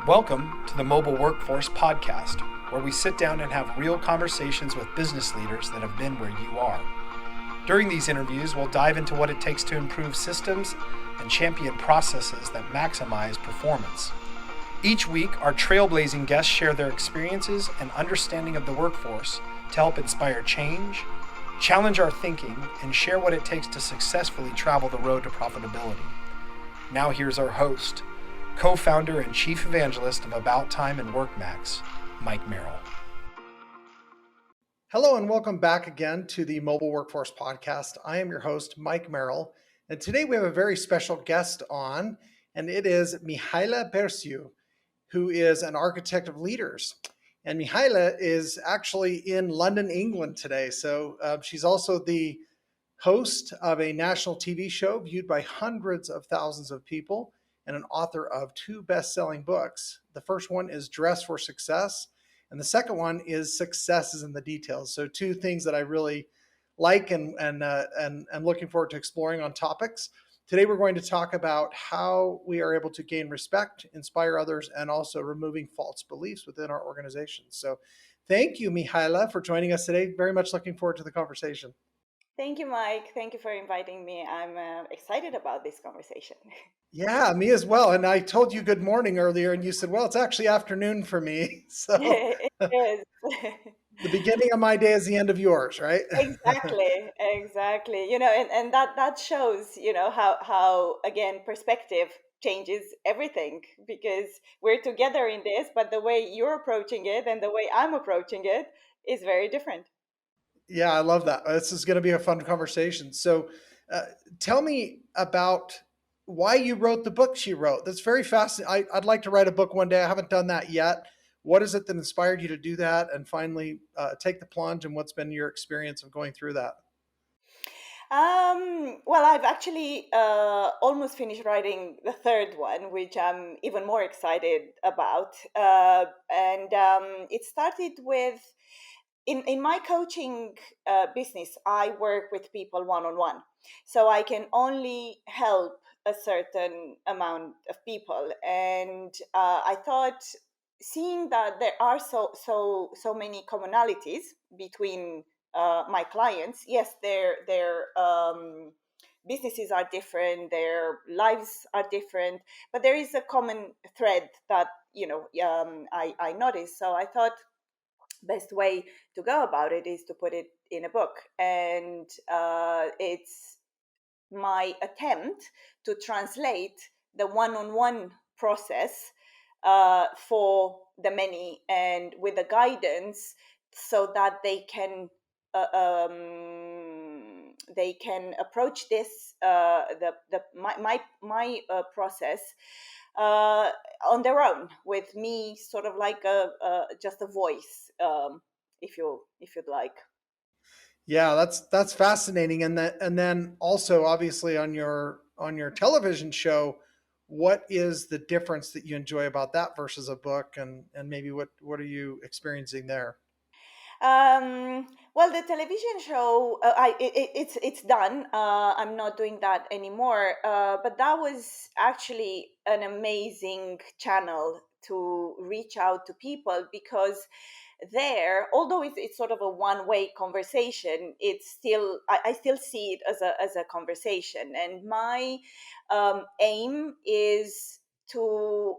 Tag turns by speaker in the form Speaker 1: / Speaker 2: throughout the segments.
Speaker 1: Welcome to the Mobile Workforce Podcast, where we sit down and have real conversations with business leaders that have been where you are. During these interviews, we'll dive into what it takes to improve systems and champion processes that maximize performance. Each week, our trailblazing guests share their experiences and understanding of the workforce to help inspire change, challenge our thinking, and share what it takes to successfully travel the road to profitability. Now here's our host, co-founder and chief evangelist of About Time and WorkMax, Mike Merrill. Hello and welcome back again to the Mobile Workforce Podcast. I am your host, Mike Merrill, and today we have a very special guest on, and it is Mihaela Berciu, who is an architect of leaders. And Mihaela is actually in London, England today. So she's also the host of a national TV show viewed by hundreds of thousands of people, and an author of 2 best-selling books. The first one is Dress for Success, and the second one is Success is in the Details. So 2 things that I really like and looking forward to exploring on topics. Today we're going to talk about how we are able to gain respect, inspire others, and also removing false beliefs within our organizations. So thank you, Mihaela, for joining us today. Very much looking forward to the conversation.
Speaker 2: Thank you, Mike. Thank you for inviting me. I'm excited about this conversation.
Speaker 1: Yeah, me as well. And I told you good morning earlier, and you said, well, it's actually afternoon for me. So
Speaker 2: It is.
Speaker 1: the beginning of my day is the end of yours, right?
Speaker 2: Exactly. And that shows, how again, perspective changes everything, because we're together in this, but the way you're approaching it and the way I'm approaching it is very different.
Speaker 1: Yeah, I love that. This is going to be a fun conversation. So tell me about why you wrote the books you wrote. That's very fascinating. I'd like to write a book one day. I haven't done that yet. What is it that inspired you to do that and finally take the plunge, and what's been your experience of going through that?
Speaker 2: Well, I've actually almost finished writing the third one, which I'm even more excited about. And it started with, in my coaching business, I work with people one-on-one. So I can only help a certain amount of people. And I thought, seeing that there are so many commonalities between my clients, yes, their businesses are different, their lives are different, but there is a common thread that I noticed. So I thought best way to go about it is to put it in a book, and it's my attempt to translate the one-on-one process for the many, and with the guidance so that they can approach this my process on their own, with me sort of like just a voice, if you'd like.
Speaker 1: Yeah, that's fascinating. And then also obviously on your television show, what is the difference that you enjoy about that versus a book, and maybe what are you experiencing there?
Speaker 2: Well, the television show, it's done. I'm not doing that anymore. But that was actually an amazing channel to reach out to people, because there, although it's sort of a one-way conversation, it's still, I still see it as a conversation. And my aim is to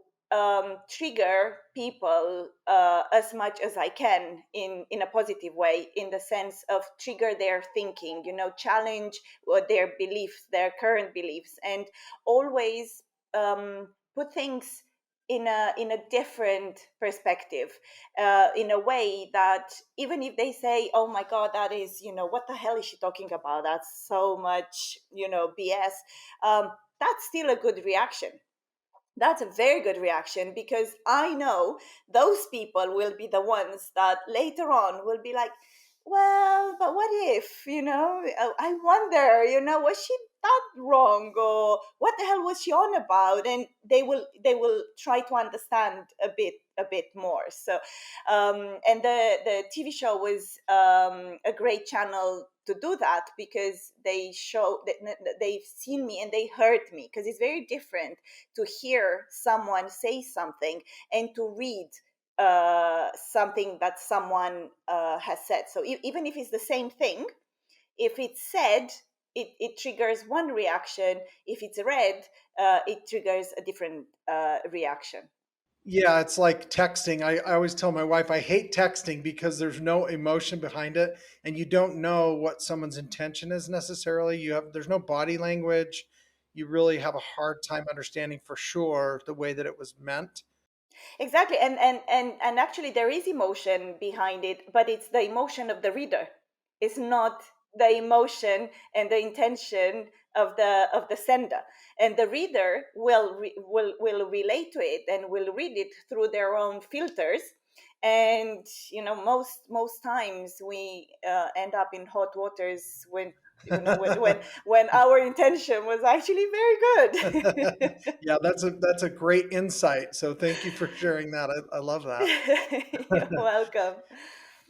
Speaker 2: trigger people as much as I can in a positive way, in the sense of trigger their thinking, challenge their beliefs, their current beliefs, and always put things in a different perspective, in a way that even if they say, oh my God, that is, what the hell is she talking about? That's so much, BS. That's still a good reaction. That's a very good reaction, because I know those people will be the ones that later on will be like, well, but what if, I wonder, was she that wrong, or what the hell was she on about? And they will try to understand a bit more. So and the TV show was a great channel to do that, because they've seen me and they heard me, because it's very different to hear someone say something and to read something that someone has said. So even if it's the same thing, if it's said, it triggers one reaction. If it's read, it triggers a different reaction.
Speaker 1: Yeah, it's like texting. I always tell my wife I hate texting because there's no emotion behind it, and you don't know what someone's intention is necessarily. There's no body language. You really have a hard time understanding for sure the way that it was meant.
Speaker 2: Exactly, and actually there is emotion behind it, but it's the emotion of the reader. It's not the emotion and the intention of the sender. And the reader will relate to it and will read it through their own filters. And most times we end up in hot waters when when our intention was actually very good.
Speaker 1: Yeah, that's a great insight. So thank you for sharing that. I love that.
Speaker 2: You're welcome.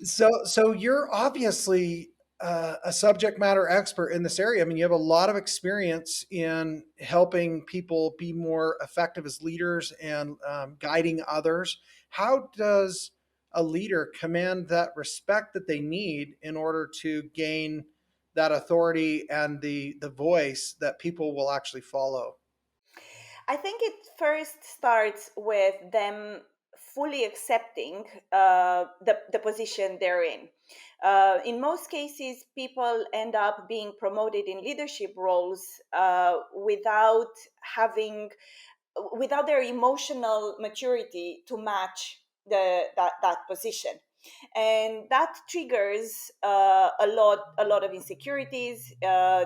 Speaker 1: So you're obviously a subject matter expert in this area. I mean, you have a lot of experience in helping people be more effective as leaders and guiding others. How does a leader command that respect that they need in order to gain that authority and the voice that people will actually follow?
Speaker 2: I think it first starts with them fully accepting the position they're in. In most cases, people end up being promoted in leadership roles having without their emotional maturity to match that position, and that triggers a lot of insecurities,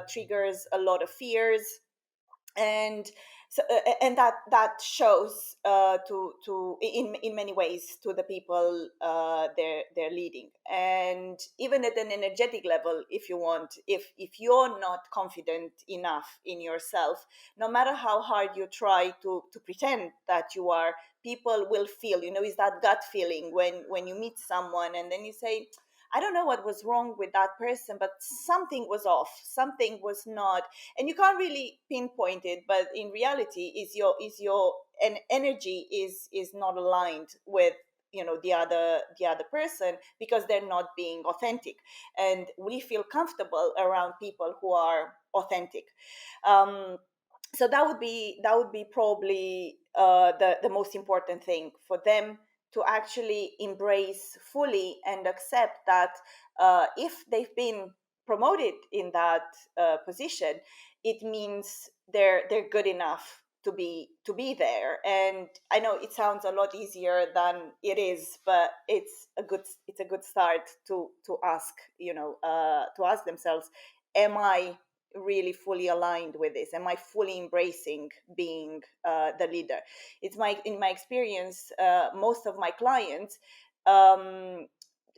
Speaker 2: triggers a lot of fears, and and that shows to in many ways to the people they're leading. And even at an energetic level, if you want, if you're not confident enough in yourself, no matter how hard you try to pretend that you are, people will feel, is that gut feeling when you meet someone and then you say, I don't know what was wrong with that person, but something was off, something was not, and you can't really pinpoint it, but in reality is your and energy is not aligned with the other person, because they're not being authentic, and we feel comfortable around people who are authentic. um, so that would be probably the most important thing for them, to actually embrace fully and accept that if they've been promoted in that position, it means they're good enough to be there. And I know it sounds a lot easier than it is, but it's a good start to ask themselves, am I really fully aligned with this? Am I fully embracing being the leader? In my experience, most of my clients um,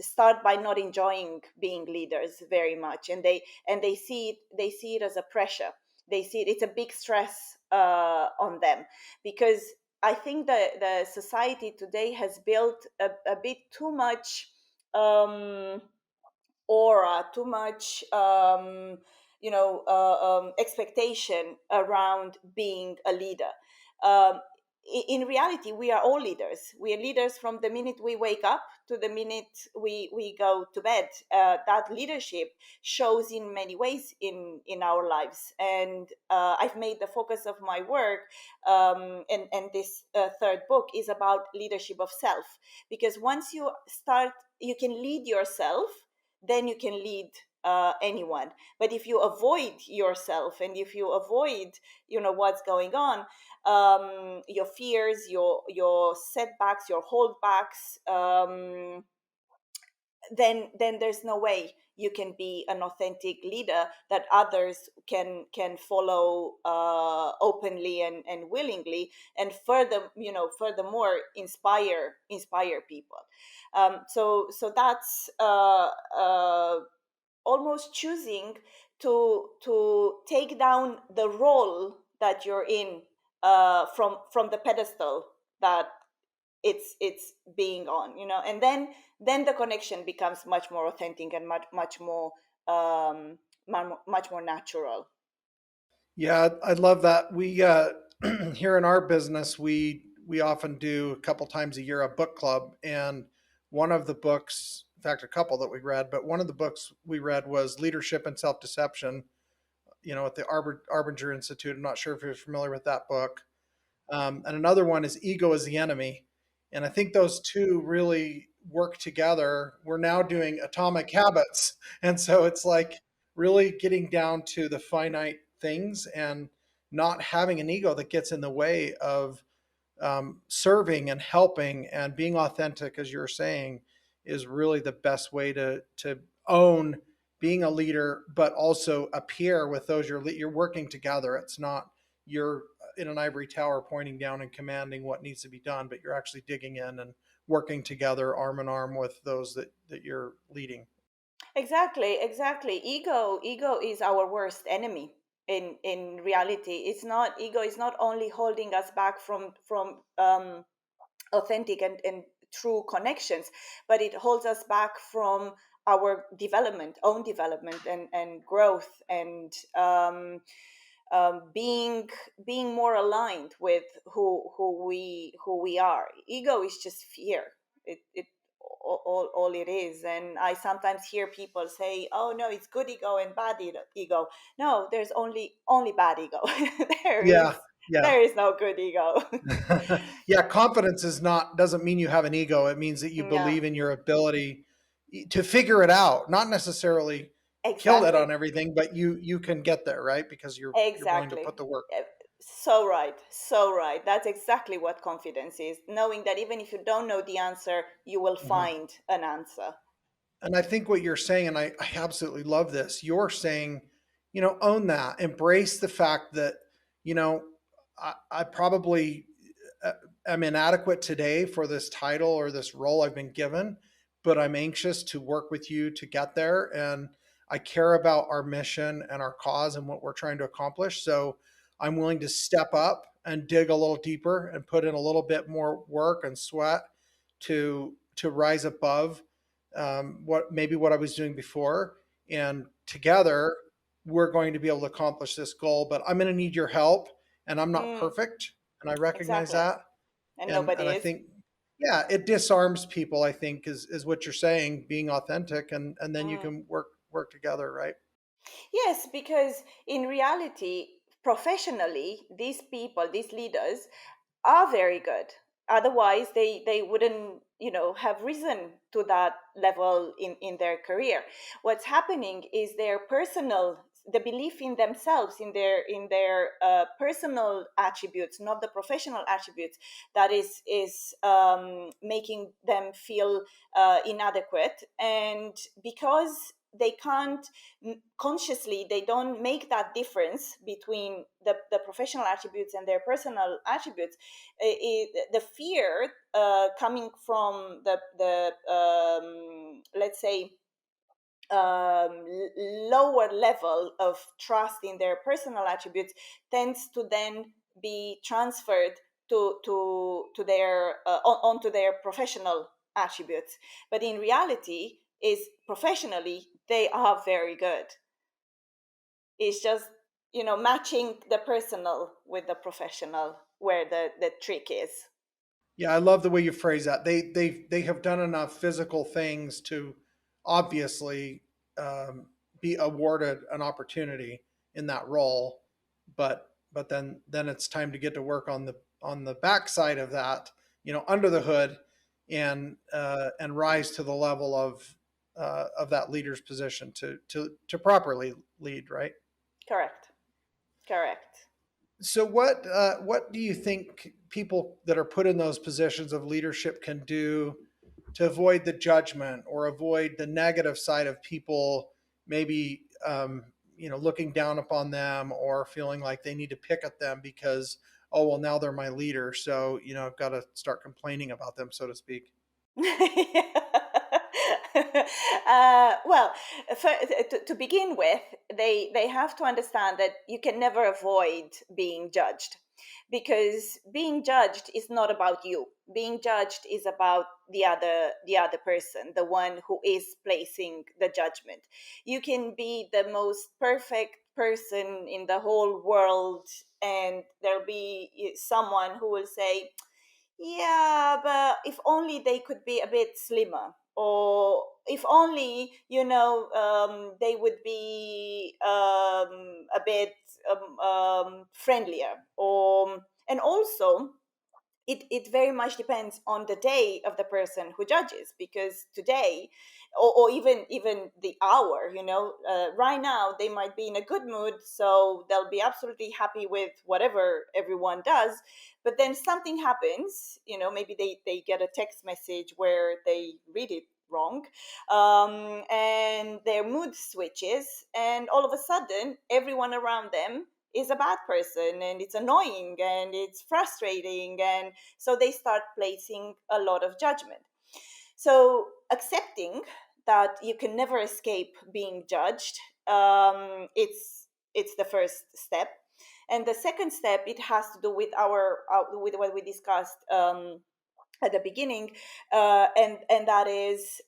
Speaker 2: start by not enjoying being leaders very much, and they see it as a pressure. They see it's a big stress on them, because I think that the society today has built a bit too much um, aura, too much expectation around being a leader. um, in reality, we are all leaders. We are leaders from the minute we wake up to the minute we go to bed. That leadership shows in many ways in our lives, and I've made the focus of my work, and this third book is about leadership of self, because once you start, you can lead yourself, then you can lead anyone. But if you avoid yourself, and if you avoid what's going on, your fears, your setbacks, your holdbacks, then there's no way you can be an authentic leader that others can follow openly and willingly, and furthermore inspire people. So that's almost choosing to take down the role that you're in, from the pedestal that it's being on, and then the connection becomes much more authentic and much more much more natural.
Speaker 1: Yeah, I love that. We here in our business, we often do a couple times a year a book club, and one of the books, in fact, a couple that we read, but one of the books we read was Leadership and Self Deception. At the Arbinger Institute. I'm not sure if you're familiar with that book. And another one is Ego is the Enemy. And I think those two really work together. We're now doing Atomic Habits. And so it's like really getting down to the finite things and not having an ego that gets in the way of serving and helping and being authentic, as you're saying, is really the best way to own being a leader, but also a peer with those you're working together. It's not you're in an ivory tower pointing down and commanding what needs to be done, but you're actually digging in and working together arm in arm with those that you're leading.
Speaker 2: Exactly, exactly. Ego is our worst enemy. In reality, it's not ego is not only holding us back from authentic and true connections, but it holds us back from our own development and growth, and being more aligned with who we are. Ego is just fear. It all it is. And I sometimes hear people say, oh no, it's good ego and bad ego. No, there's only bad ego. there
Speaker 1: Yeah,
Speaker 2: is
Speaker 1: yeah.
Speaker 2: there is no good ego.
Speaker 1: Yeah, confidence is not doesn't mean you have an ego. It means that you
Speaker 2: Yeah,
Speaker 1: believe in your ability to figure it out, not necessarily kill it
Speaker 2: exactly.
Speaker 1: on everything, but you can get there, right? Because you're willing to
Speaker 2: Exactly.
Speaker 1: put the work.
Speaker 2: Eh, So right, so right. That's exactly what confidence is. Knowing that even if you don't know the answer, you will
Speaker 1: Mhm.
Speaker 2: find an answer.
Speaker 1: And I think what you're saying, and I absolutely love this, you're saying, own that, embrace the fact that, you know, I probably uh, am inadequate today for this title or this role I've been given, but I'm anxious to work with you to get there. And I care about our mission and our cause and what we're trying to accomplish. So I'm willing to step up and dig a little deeper and put in a little bit more work and sweat to rise above what I was doing before. And together, we're going to be able to accomplish this goal. But I'm going to need your help, and I'm not
Speaker 2: Mm,
Speaker 1: perfect, and I recognize
Speaker 2: exactly.
Speaker 1: that.
Speaker 2: And
Speaker 1: And
Speaker 2: nobody
Speaker 1: I
Speaker 2: is.
Speaker 1: think, yeah, it disarms people. I think is what you're saying, being authentic, and then you
Speaker 2: Mm.
Speaker 1: can work together, right?
Speaker 2: Yes, because in reality, professionally, these people, these leaders, are very good. Otherwise, they wouldn't, have risen to that level in their career. What's happening is the belief in themselves, in their personal attributes, not the professional attributes, that is making them feel inadequate. And because they can't consciously, they don't make that difference between the professional attributes and their personal attributes. The fear coming from the let's say lower level of trust in their personal attributes tends to then be transferred to their onto their professional attributes. But in reality, is professionally they are very good. It's just, matching the personal with the professional where the trick is.
Speaker 1: Yeah, I love the way you phrase that. They have done enough physical things to obviously be awarded an opportunity in that role, but then it's time to get to work on the backside of that, under the hood, and rise to the level of that leader's position to properly lead, right?
Speaker 2: Correct. Correct.
Speaker 1: So what do you think people that are put in those positions of leadership can do to avoid the judgment or avoid the negative side of people maybe looking down upon them or feeling like they need to pick at them because, oh well, now they're my leader, so I've got to start complaining about them, so to speak.
Speaker 2: Well, to begin with, they have to understand that you can never avoid being judged, because being judged is not about you. Being judged is about the other person, the one who is placing the judgment. You can be the most perfect person in the whole world, and there'll be someone who will say, yeah, but if only they could be a bit slimmer, or if only, they would be a bit friendlier. And also, it very much depends on the day of the person who judges, because today, or even the hour, right now they might be in a good mood, so they'll be absolutely happy with whatever everyone does. But then something happens, maybe they get a text message where they read it wrong, and their mood switches, and all of a sudden everyone around them is a bad person, and it's annoying and it's frustrating, and so they start placing a lot of judgment. So accepting that you can never escape being judged, it's the first step. And the second step, it has to do with with what we discussed at the beginning, and that is,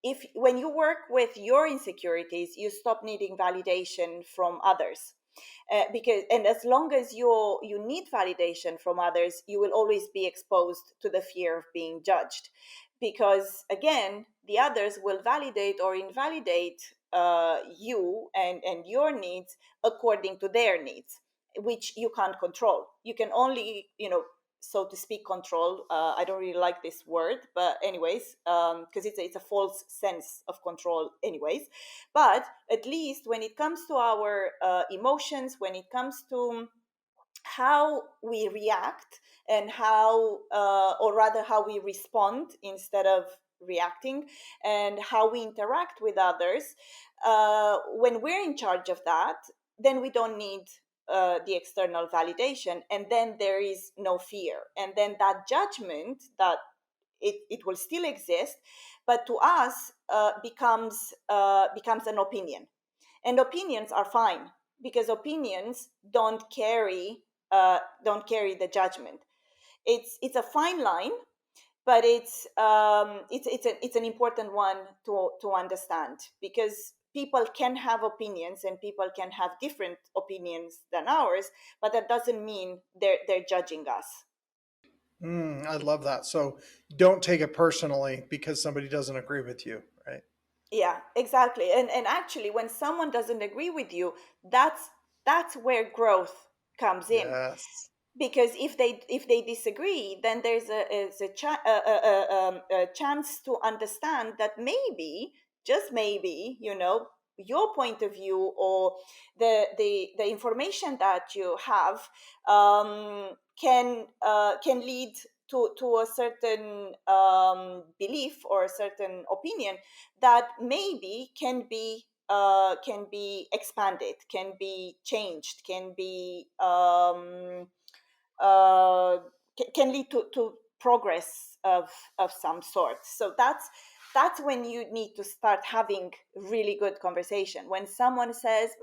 Speaker 2: if when you work with your insecurities, you stop needing validation from others, because, and as long as you need validation from others, you will always be exposed to the fear of being judged, because again, the others will validate or invalidate you and your needs according to their needs, which you can't control. You can only, so to speak, control. I don't really like this word, but anyways, because it's a false sense of control, anyways. But at least when it comes to our emotions, when it comes to how we react, and how, or rather, how we respond instead of reacting, and how we interact with others, when we're in charge of that, then we don't need the external validation, and then there is no fear, and then that judgment, that it will still exist, but to us becomes an opinion. And opinions are fine, because opinions don't carry the judgment. It's a fine line, but it's an important one to understand, because people can have opinions, and people can have different opinions than ours, but that doesn't mean they're judging us.
Speaker 1: I love that. So don't take it personally because somebody doesn't agree with you, right?
Speaker 2: Yeah, exactly. And actually, when someone doesn't agree with you, that's where growth comes in,
Speaker 1: Yes.
Speaker 2: because if they disagree, then there's a chance to understand that maybe, just maybe, your point of view, or the information that you have, can lead to a certain belief or a certain opinion that maybe can be expanded, can be changed, uh, can lead to progress of some sort. So that's when you need to start having really good conversation. When someone says,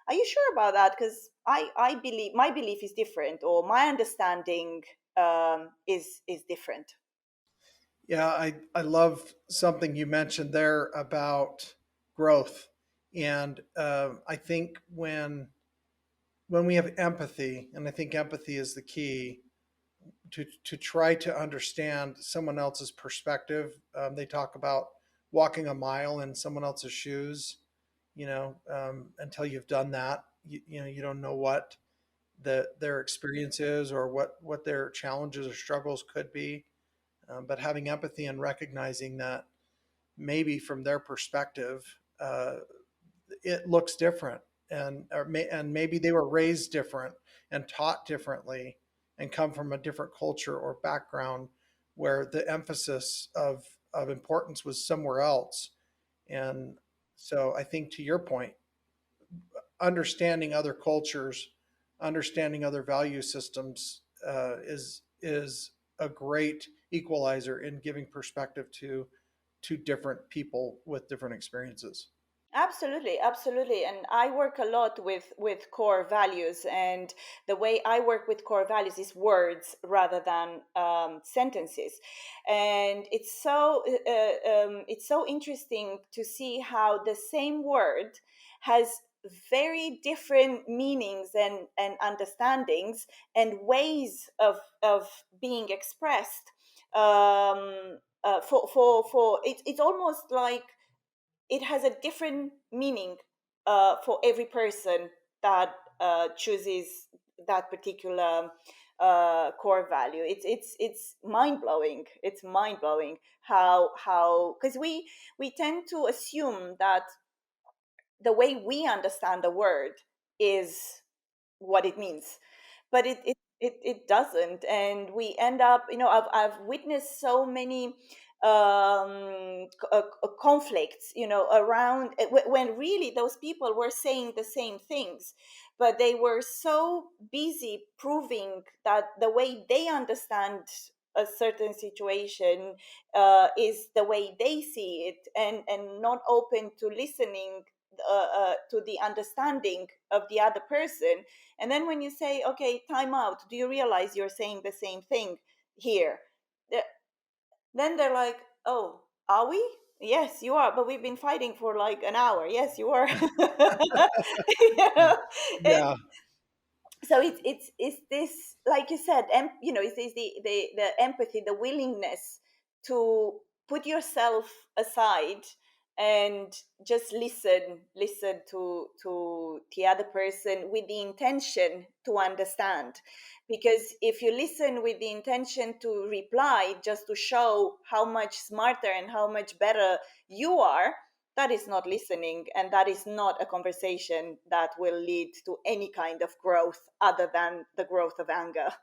Speaker 2: "Are you sure about that? Because I believe my belief is different, or my understanding is different."
Speaker 1: Yeah, I love something you mentioned there about growth. And I think when we have empathy, and I think empathy is the key to try to understand someone else's perspective. They talk about walking a mile in someone else's shoes. Until you've done that, you don't know what their experience is, or what their challenges or struggles could be. But having empathy and recognizing that maybe from their perspective, it looks different, and maybe they were raised different and taught differently, and come from a different culture or background where the emphasis of importance was somewhere else. And so I think, to your point, understanding other cultures, understanding other value systems, is a great equalizer in giving perspective to different people with different experiences.
Speaker 2: Absolutely, absolutely. And I work a lot with core values, and the way I work with core values is words rather than sentences. And it's so interesting to see how the same word has very different meanings and understandings and ways of being expressed. It's almost like it has a different meaning for every person that chooses that particular core value. It's mind blowing. It's mind blowing how because we tend to assume that the way we understand the word is what it means, but it doesn't, and we end up, I've witnessed so many conflicts, around when really those people were saying the same things, but they were so busy proving that the way they understand a certain situation is the way they see it, and not open to listening to the understanding of the other person. And then when you say, okay, time out, do you realize you're saying the same thing here? Th- Then they're like, oh, are we? Yes, you are, but we've been fighting for like an hour. Yes, you are. You know?
Speaker 1: Yeah.
Speaker 2: So it's this, like you said, it's the empathy, the willingness to put yourself aside and just listen to the other person with the intention to understand. Because if you listen with the intention to reply just to show how much smarter and how much better you are, that is not listening, and that is not a conversation that will lead to any kind of growth other than the growth of anger.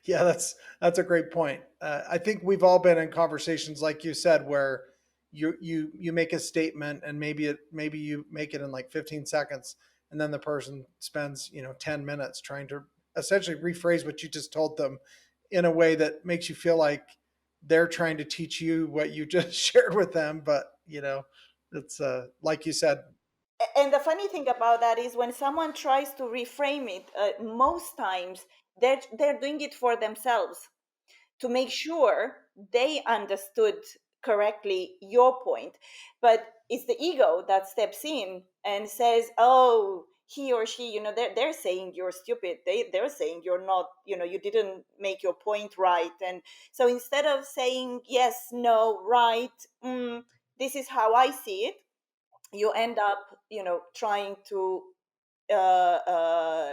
Speaker 1: Yeah, that's a great point. I think we've all been in conversations like you said, where you make a statement, and maybe you make it in like 15 seconds, and then the person spends 10 minutes trying to essentially rephrase what you just told them in a way that makes you feel like they're trying to teach you what you just shared with them. But it's like you said.
Speaker 2: And the funny thing about that is when someone tries to reframe it, most times they're doing it for themselves, to make sure they understood correctly your point. But it's the ego that steps in and says, oh, he or she, they're saying you're stupid. They're saying you're not, you didn't make your point right. And so instead of saying yes, no, right, this is how I see it, you end up, trying to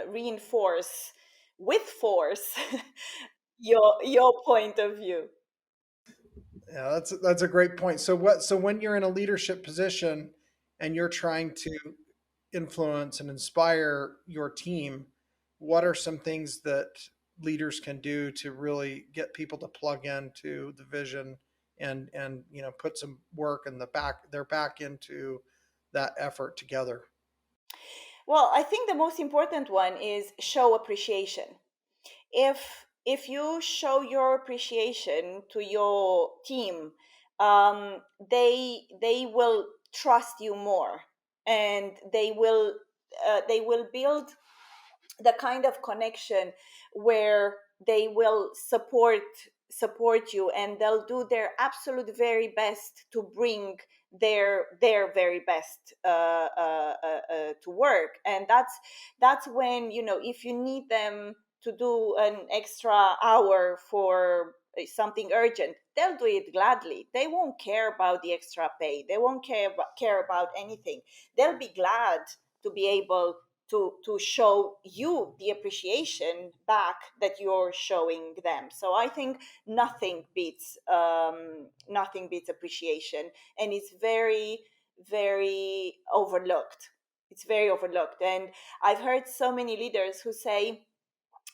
Speaker 2: reinforce with force your point of view.
Speaker 1: Yeah, that's a great point. So when you're in a leadership position and you're trying to influence and inspire your team, what are some things that leaders can do to really get people to plug into the vision and put some work in their back into that effort together?
Speaker 2: Well, I think the most important one is show appreciation. If you show your appreciation to your team, they will trust you more, and they will build the kind of connection where they will support you, and they'll do their absolute very best to bring their very best to work. And that's when, if you need them to do an extra hour for something urgent, they'll do it gladly. They won't care about the extra pay, they won't care about anything. They'll be glad to be able to show you the appreciation back that you're showing them. So I think nothing beats appreciation, and it's very very overlooked. It's very overlooked, and I've heard so many leaders who say,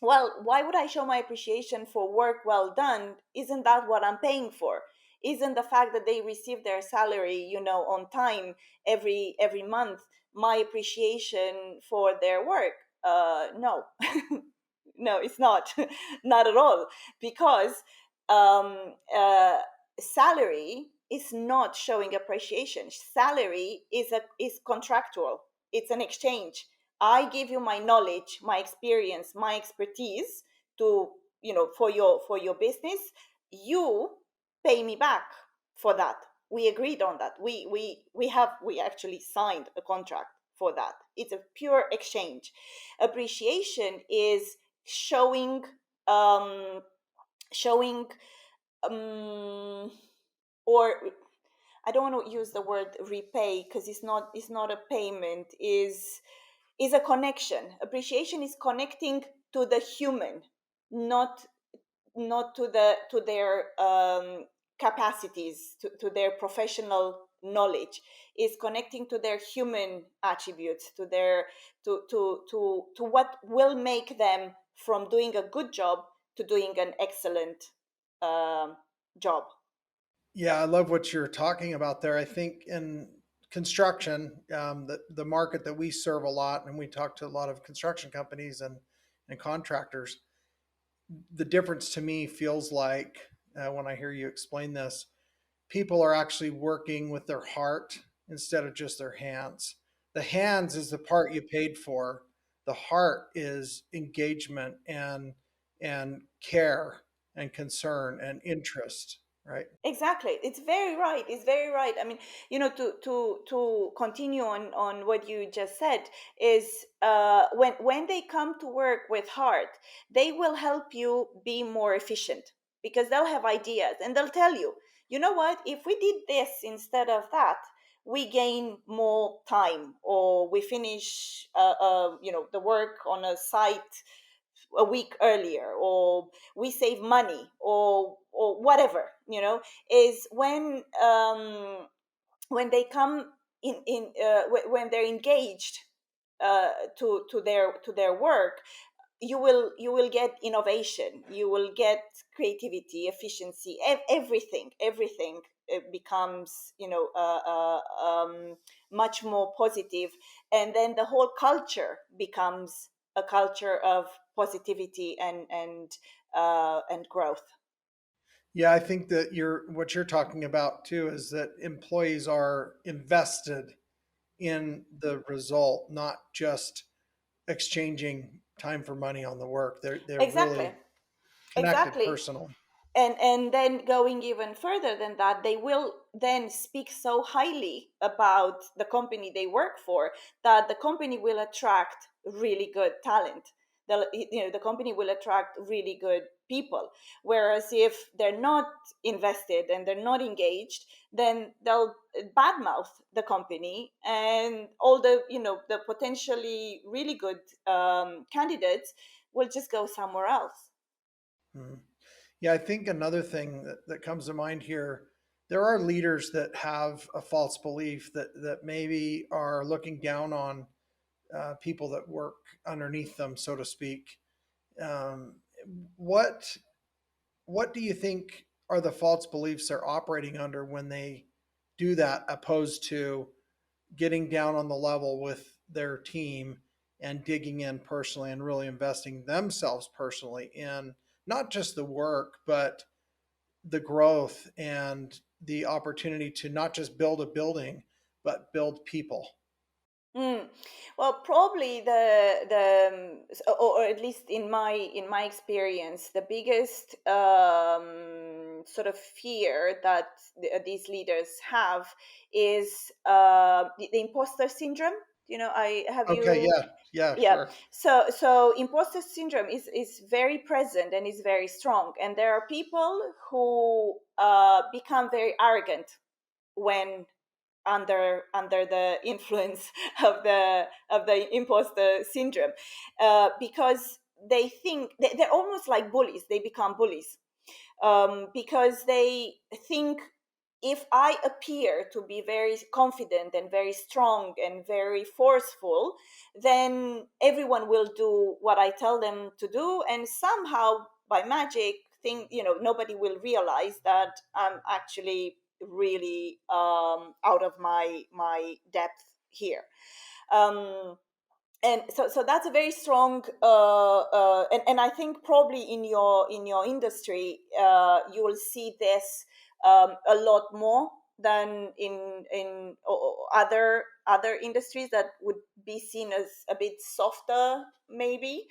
Speaker 2: well, why would I show my appreciation for work well done? Isn't that what I'm paying for? Isn't the fact that they receive their salary, on time every month, my appreciation for their work? No, no, it's not, not at all, because um, uh, salary is not showing appreciation. Salary is contractual. It's an exchange. I give you my knowledge, my experience, my expertise to, for your business. You pay me back for that. We agreed on that. We actually signed a contract for that. It's a pure exchange. Appreciation is um showing um or I don't want to use the word repay, because it's not a payment, is a connection. Appreciation is connecting to the human, not to their capacities, to their professional knowledge. Is connecting to their human attributes, to their to what will make them from doing a good job to doing an excellent um, job.
Speaker 1: Yeah, I love what you're talking about there. I think in construction, the market that we serve a lot, and we talk to a lot of construction companies and contractors, the difference to me feels like when I hear you explain this, people are actually working with their heart instead of just their hands. The hands is the part you paid for. The heart is engagement and care and concern and interest, right?
Speaker 2: Exactly, it's very right, it's very right. I mean, to continue on what you just said, is when they come to work with heart, they will help you be more efficient, because they'll have ideas and they'll tell you, you know what, if we did this instead of that, we gain more time, or we finish the work on a site a week earlier, or we save money, or whatever, is when they come in when they're engaged to their work. You will get innovation, you will get creativity, efficiency, everything becomes much more positive, and then the whole culture becomes a culture of positivity and growth.
Speaker 1: Yeah, I think that what you're talking about too is that employees are invested in the result, not just exchanging time for money on the work. They're
Speaker 2: Exactly,
Speaker 1: really connected
Speaker 2: exactly.
Speaker 1: personally.
Speaker 2: And then going even further than that, they will then speak so highly about the company they work for, that the company will attract really good talent. The company will attract really good people. Whereas if they're not invested and they're not engaged, then they'll badmouth the company, and all the potentially really good candidates will just go somewhere else.
Speaker 1: Mhm. Yeah, I think another thing that comes to mind here, there are leaders that have a false belief that maybe are looking down on people that work underneath them, so to speak. Um, what what do you think are the false beliefs they're operating under when they do that, opposed to getting down on the level with their team and digging in personally and really investing themselves personally in not just the work, but the growth and the opportunity to not just build a building, but build people?
Speaker 2: Mm. Well, probably or at least in my experience, the biggest sort of fear that these leaders have is the imposter syndrome. I have
Speaker 1: Okay,
Speaker 2: you.
Speaker 1: yeah, yeah,
Speaker 2: Yeah.
Speaker 1: sure.
Speaker 2: So imposter syndrome is very present and is very strong, and there are people who become very arrogant when under the influence of the imposter syndrome, because they think they're almost like bullies. They become bullies, because they think, if I appear to be very confident and very strong and very forceful, then everyone will do what I tell them to do, and somehow by magic thing, nobody will realize that I'm actually really out of my depth here. um, and so that's a very strong and I think probably in your industry you will see this a lot more than in other industries that would be seen as a bit softer, maybe,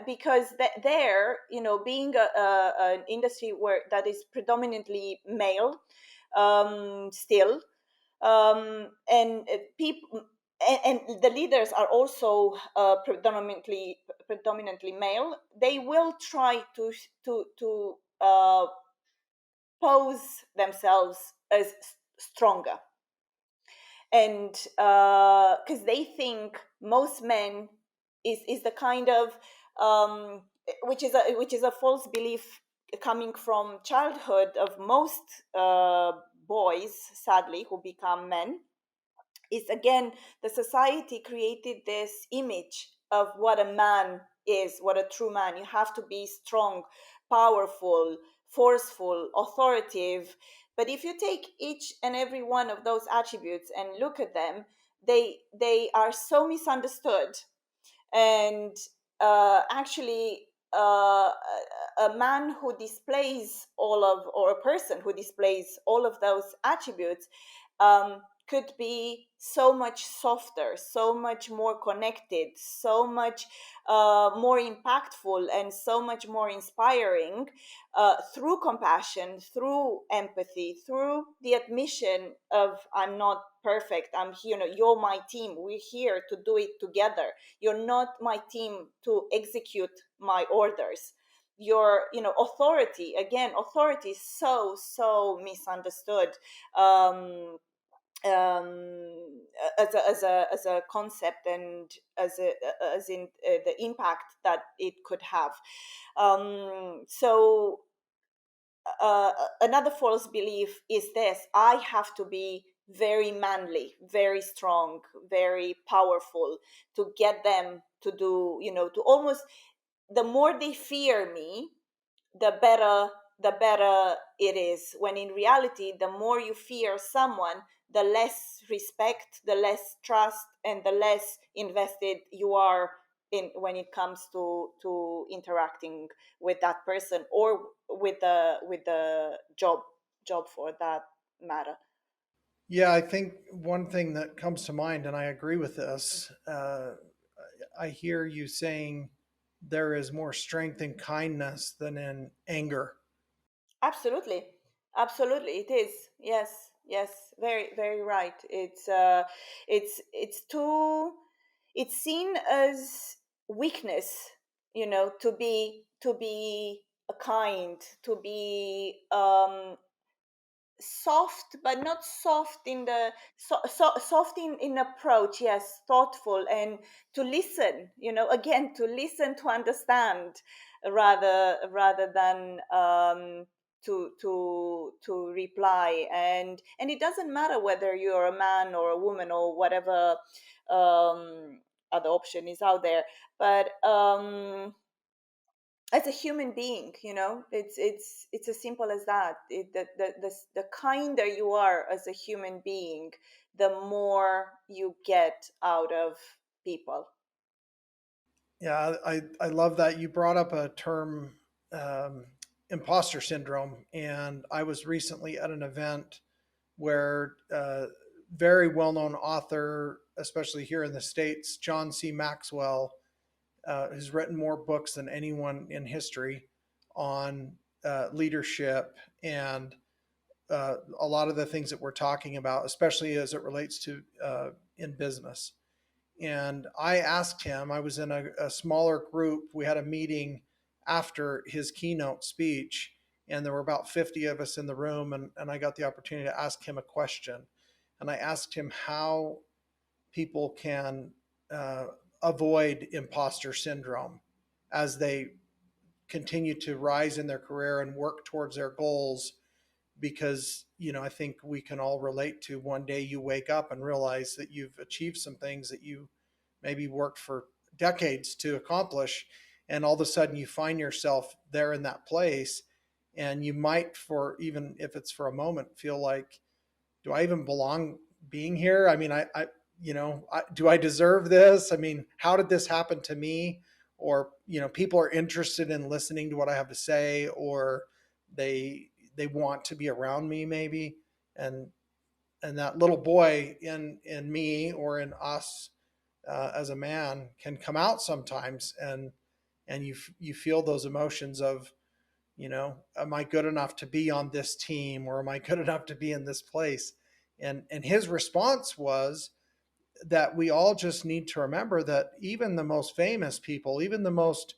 Speaker 2: because there, being an industry where that is predominantly male, still, and people, and the leaders are also predominantly male. They will try to pose themselves as stronger, and because they think most men is the kind of, which is a false belief coming from childhood of most boys, sadly, who become men, is, again, the society created this image of what a man is, what a true man. You have to be strong, powerful, forceful, authoritative. But if you take each and every one of those attributes and look at them, they are so misunderstood. And actually, a man who displays all of, or a person who displays all of those attributes, could be so much softer, so much more connected, so much more impactful, and so much more inspiring, through compassion, through empathy, through the admission of, I'm not perfect, I'm here, you're my team, we're here to do it together. You're not my team to execute my orders. Your, authority, again, authority is so misunderstood, um, as a concept, and as in the impact that it could have. So another false belief is this: I have to be very manly, very strong, very powerful to get them to do, to almost, the more they fear me, the better it is, when in reality, the more you fear someone, the less respect, the less trust, and the less invested you are in, when it comes to interacting with that person, or with the job for that matter.
Speaker 1: Yeah, I think one thing that comes to mind, and I agree with this, I hear you saying there is more strength in kindness than in anger.
Speaker 2: Absolutely, absolutely, it is. Yes, yes, very, very right. It's too. It's seen as weakness, to be a kind, to be soft, but not soft in the soft in approach. Yes, thoughtful, and to listen, again, to listen, to understand, rather than to reply. And it doesn't matter whether you're a man or a woman or whatever other option is out there, but as a human being, it's as simple as that. The kinder you are as a human being, the more you get out of people.
Speaker 1: Yeah, I love that. You brought up a term, um, imposter syndrome. And I was recently at an event where very well known author, especially here in the States, John C. Maxwell, has written more books than anyone in history on leadership and a lot of the things that we're talking about, especially as it relates to in business. And I asked him, I was in a smaller group. We had a meeting after his keynote speech, and there were about 50 of us in the room. And I got the opportunity to ask him a question. And I asked him how people can uh, avoid imposter syndrome as they continue to rise in their career and work towards their goals, because I think we can all relate to one day you wake up and realize that you've achieved some things that you maybe worked for decades to accomplish, and all of a sudden you find yourself there in that place, and you might, for even if it's for a moment, feel like, do I even belong being here? I mean, do I deserve this? I mean, how did this happen to me? Or people are interested in listening to what I have to say, or they they want to be around me maybe, and that little boy in me or in us as a man can come out sometimes, and you feel those emotions of, am I good enough to be on this team, or am I good enough to be in this place? And his response was that we all just need to remember that even the most famous people, even the most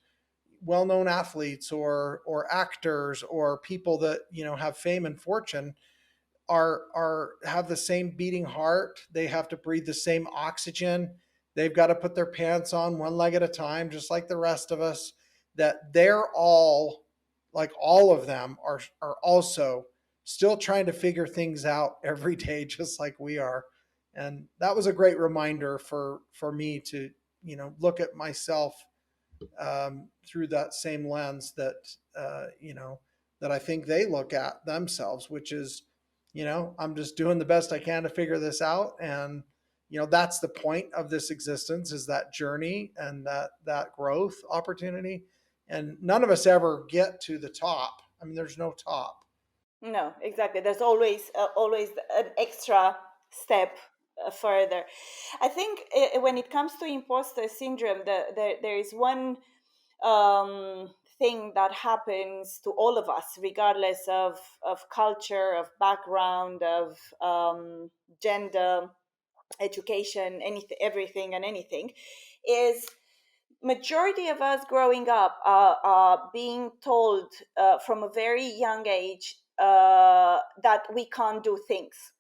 Speaker 1: well-known athletes or actors or people that have fame and fortune, are have the same beating heart. They have to breathe the same oxygen. They've got to put their pants on one leg at a time, just like the rest of us. That they're all, like, all of them are also still trying to figure things out every day, just like we are. And that was a great reminder for me to look at myself through that same lens that I think they look at themselves, which is, I'm just doing the best I can to figure this out. And, that's the point of this existence, is that journey and that growth opportunity. And none of us ever get to the top. I mean, there's no top.
Speaker 2: No, exactly. There's always an extra step further. I think when it comes to imposter syndrome, there is one thing that happens to all of us, regardless of culture, of background, of gender, education, anything, everything, and anything, is majority of us growing up are being told from a very young age that we can't do things.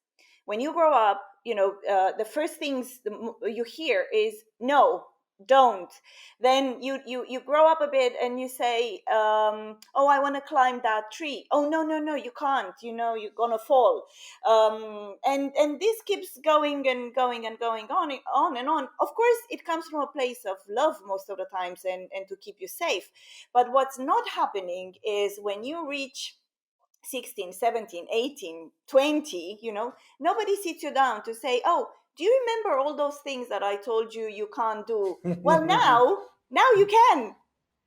Speaker 2: When you grow up, the first things you hear is no, don't. Then you grow up a bit and you say, oh, I want to climb that tree. Oh, no, no, no, you can't. You're gonna fall. And this keeps going and going and going on and on. Of course, it comes from a place of love most of the times, and to keep you safe. But what's not happening is when you reach 16, 17, 18, 20, nobody sits you down to say, oh, do you remember all those things that I told you you can't do? Well, now you can.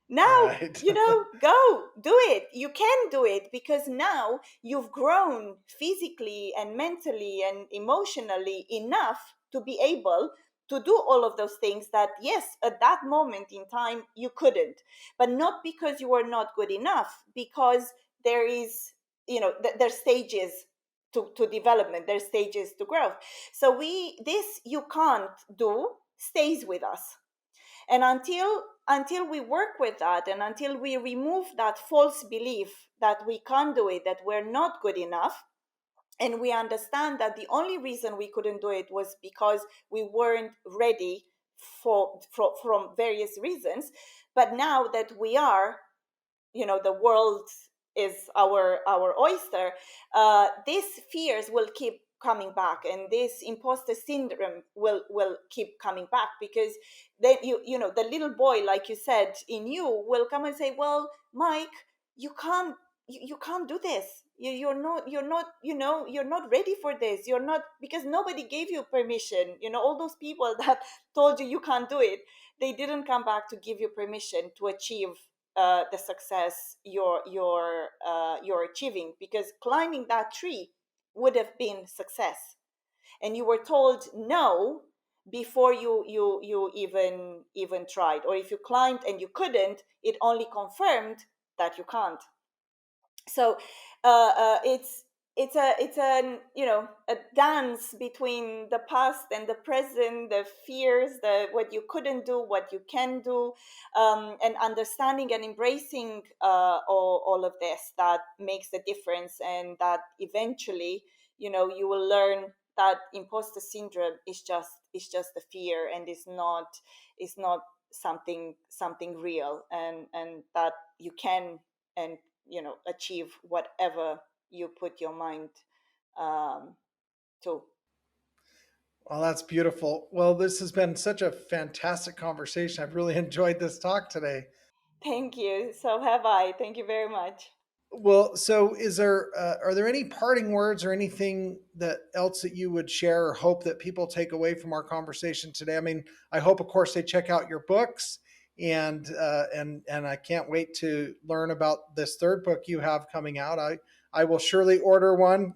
Speaker 2: Now,
Speaker 1: Right.
Speaker 2: go do it. You can do it because now you've grown physically and mentally and emotionally enough to be able to do all of those things that, yes, at that moment in time you couldn't. But not because you were not good enough, because there is, there's stages to development, there's stages to growth. So this you can't do stays with us, and until we work with that, and until we remove that false belief that we can't do it, that we're not good enough, and we understand that the only reason we couldn't do it was because we weren't ready from various reasons. But now that we are, the world is our oyster, these fears will keep coming back, and this imposter syndrome will keep coming back, because then the little boy, like you said, in you will come and say, well, Mike, you can't, you can't do this. You're not ready for this. You're not, because nobody gave you permission. All those people that told you can't do it, they didn't come back to give you permission to achieve the success you're achieving, because climbing that tree would have been success, and you were told no before you even tried. Or if you climbed and you couldn't, it only confirmed that you can't. So it's a a dance between the past and the present, the fears, the what you couldn't do, what you can do, and understanding and embracing all of this, that makes the difference. And that eventually, you will learn that imposter syndrome is just a fear, and is not something real, and that you can, and achieve whatever you put your mind um, to.
Speaker 1: Well, that's beautiful. Well, this has been such a fantastic conversation. I've really enjoyed this talk today.
Speaker 2: Thank you. So have I. Thank you very much.
Speaker 1: Well, so are there any parting words or anything that else that you would share or hope that people take away from our conversation today? I mean, I hope, of course, they check out your books, and I can't wait to learn about this third book you have coming out. I will surely order one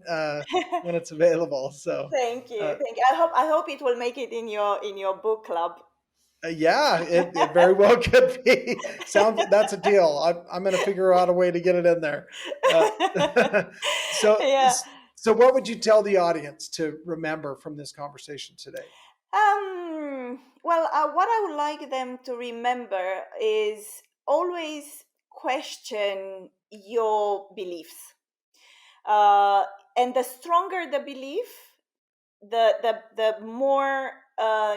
Speaker 1: when it's available. So,
Speaker 2: Thank you,
Speaker 1: uh,
Speaker 2: thank you. I hope it will make it in your book club.
Speaker 1: yeah, it very well could be. Sounds that's a deal. I'm going to figure out a way to get it in there. Uh, so,
Speaker 2: Yeah.
Speaker 1: so what would you tell the audience to remember from this conversation today?
Speaker 2: Well, what I would like them to remember is always question your beliefs. Uh, and the stronger the belief, the more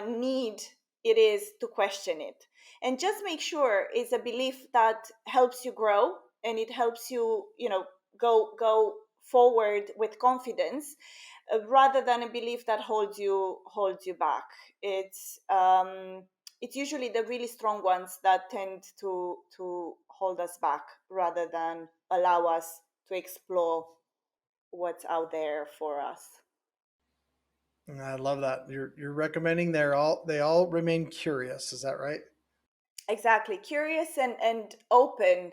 Speaker 2: need it is to question it. And just make sure it's a belief that helps you grow and it helps you, go forward with confidence, rather than a belief that holds you back. It's usually the really strong ones that tend to hold us back rather than allow us to explore what's out there for us.
Speaker 1: I love that. You're recommending they all remain curious. Is that right?
Speaker 2: Exactly, curious and open,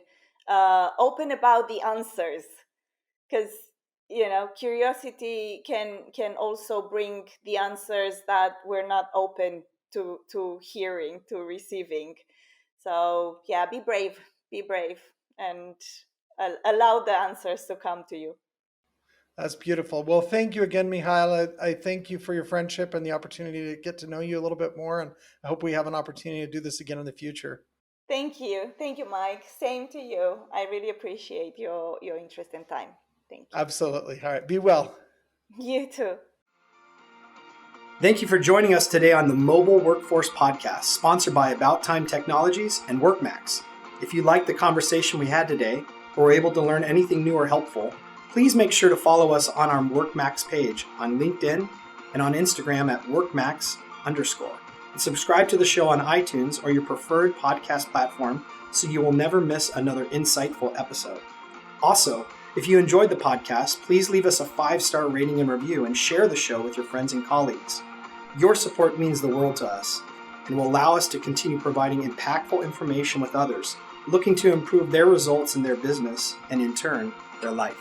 Speaker 2: open about the answers, because curiosity can also bring the answers that we're not open to hearing, to receiving. So yeah, be brave, and allow the answers to come to you.
Speaker 1: That's beautiful. Well, thank you again, Mihaela. I thank you for your friendship and the opportunity to get to know you a little bit more. And I hope we have an opportunity to do this again in the future.
Speaker 2: Thank you, Mike. Same to you. I really appreciate your interest and time. Thank you.
Speaker 1: Absolutely. All right. Be well.
Speaker 2: You too.
Speaker 3: Thank you for joining us today on the Mobile Workforce Podcast, sponsored by About Time Technologies and WorkMax. If you liked the conversation we had today, or were able to learn anything new or helpful, please make sure to follow us on our WorkMax page on LinkedIn and on Instagram at WorkMax_. And subscribe to the show on iTunes or your preferred podcast platform so you will never miss another insightful episode. Also, if you enjoyed the podcast, please leave us a 5-star rating and review and share the show with your friends and colleagues. Your support means the world to us and will allow us to continue providing impactful information with others looking to improve their results in their business and, in turn, their life.